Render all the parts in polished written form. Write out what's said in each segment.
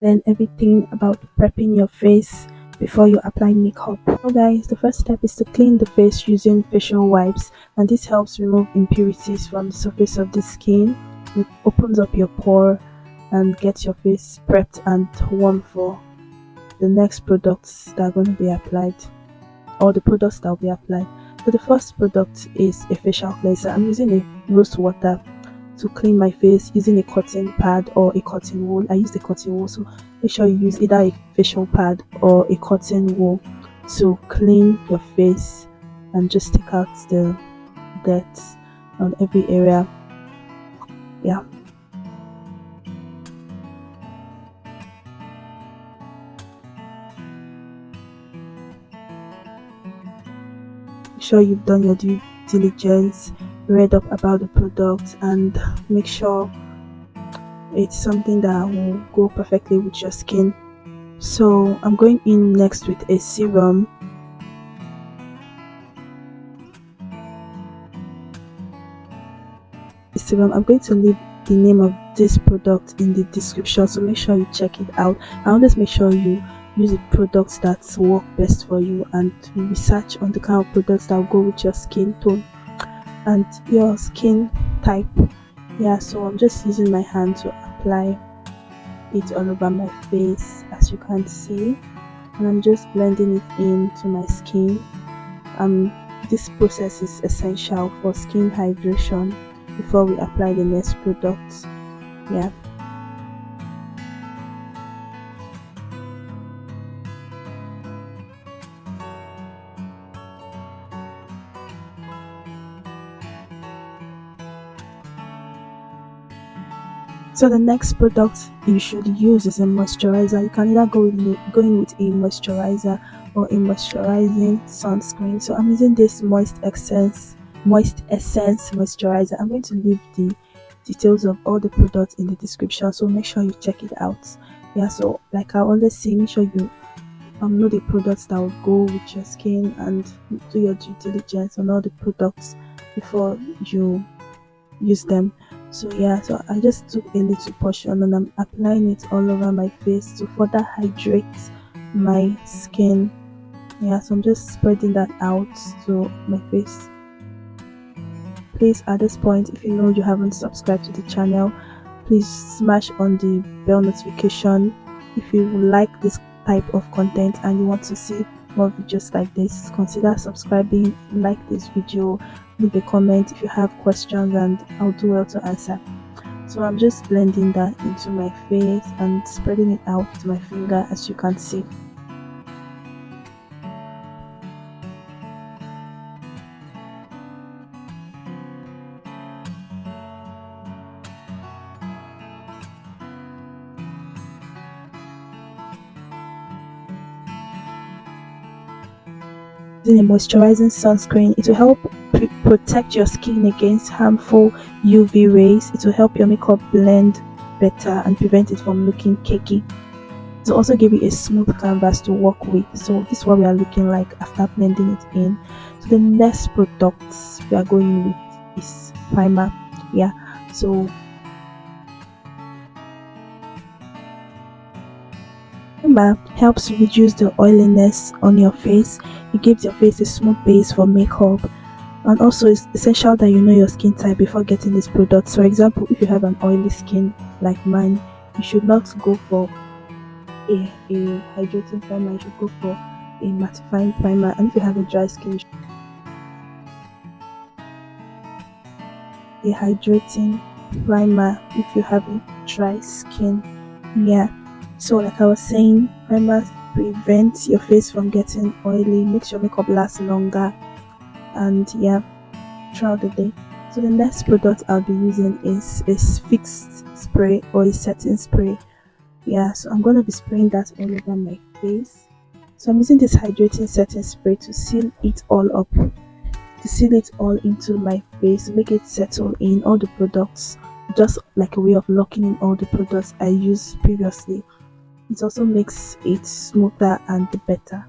learn everything about prepping your face before you apply makeup. So guys, the first step is to clean the face using facial wipes, and this helps remove impurities from the surface of the skin. It opens up your pore and gets your face prepped and warm for the next products that are going to be applied, or the products that will be applied. So the first product is a facial cleanser. I'm using a rose water to clean my face using a cotton pad or a cotton wool. I use the cotton wool, so make sure you use either a facial pad or a cotton wool to clean your face and just take out the dirt on every area. Yeah. Make sure you've done your due diligence, read up about the product, and make sure it's something that will go perfectly with your skin. So I'm going in next with a serum. I'm going to leave the name of this product in the description, so make sure you check it out. I always make sure you use the products that work best for you, and research on the kind of products that will go with your skin tone and your skin type. Yeah, so I'm just using my hand to apply it all over my face, as you can see, and I'm just blending it into my skin. This process is essential for skin hydration before we apply the next product. Yeah. So the next product you should use is a moisturizer. You can either go in with a moisturizer or a moisturizing sunscreen. So I'm using this Moist Essence moisturizer. I'm going to leave the details of all the products in the description, so make sure you check it out. Yeah, so like I always say, make sure you know the products that will go with your skin, and do your due diligence on all the products before you use them. So yeah, so I just took a little portion and I'm applying it all over my face to further hydrate my skin. Yeah, so I'm just spreading that out to my face. Please, at this point, if you know you haven't subscribed to the channel, please smash on the bell notification. If you like this type of content and you want to see more videos like this, consider subscribing, like this video, leave a comment if you have questions, and I'll do well to answer. So I'm just blending that into my face and spreading it out with my finger, as you can see. Using a moisturizing sunscreen, it will help protect your skin against harmful UV rays. It will help your makeup blend better and prevent it from looking cakey. It will also give you a smooth canvas to work with. So this is what we are looking like after blending it in. So the next products we are going with is primer. Yeah, so primer helps reduce the oiliness on your face. It gives your face a smooth base for makeup, and also it's essential that you know your skin type before getting this product. For example, if you have an oily skin like mine, you should not go for a hydrating primer. You should go for a mattifying primer. And if you have a dry skin, a hydrating primer if you have a dry skin. Yeah, so like I was saying, primer prevents your face from getting oily, makes your makeup last longer, and yeah, throughout the day. So the next product I'll be using is a fixed spray or a setting spray. Yeah, so I'm going to be spraying that all over my face. So I'm using this hydrating setting spray to seal it all up, to seal it all into my face, make it settle in all the products, just like a way of locking in all the products I used previously. It also makes it smoother and better.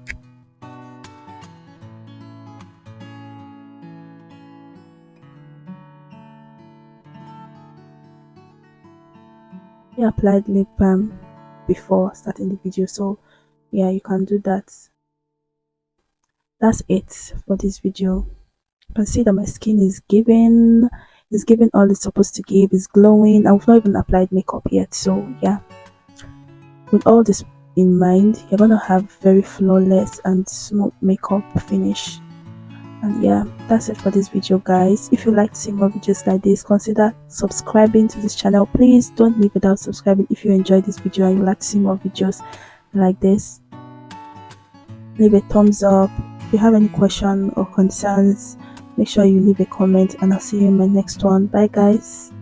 I applied lip balm before starting the video. So yeah, you can do that. That's it for this video. You can see that my skin is giving all it's supposed to give. It's glowing. I've not even applied makeup yet. So yeah, with all this in mind, you're gonna have very flawless and smooth makeup finish. And yeah, that's it for this video, guys. If you like to see more videos like this, consider subscribing to this channel. Please don't leave without subscribing. If you enjoyed this video and you like to see more videos like this, leave a thumbs up. If you have any question or concerns, make sure you leave a comment, and I'll see you in my next one. Bye guys.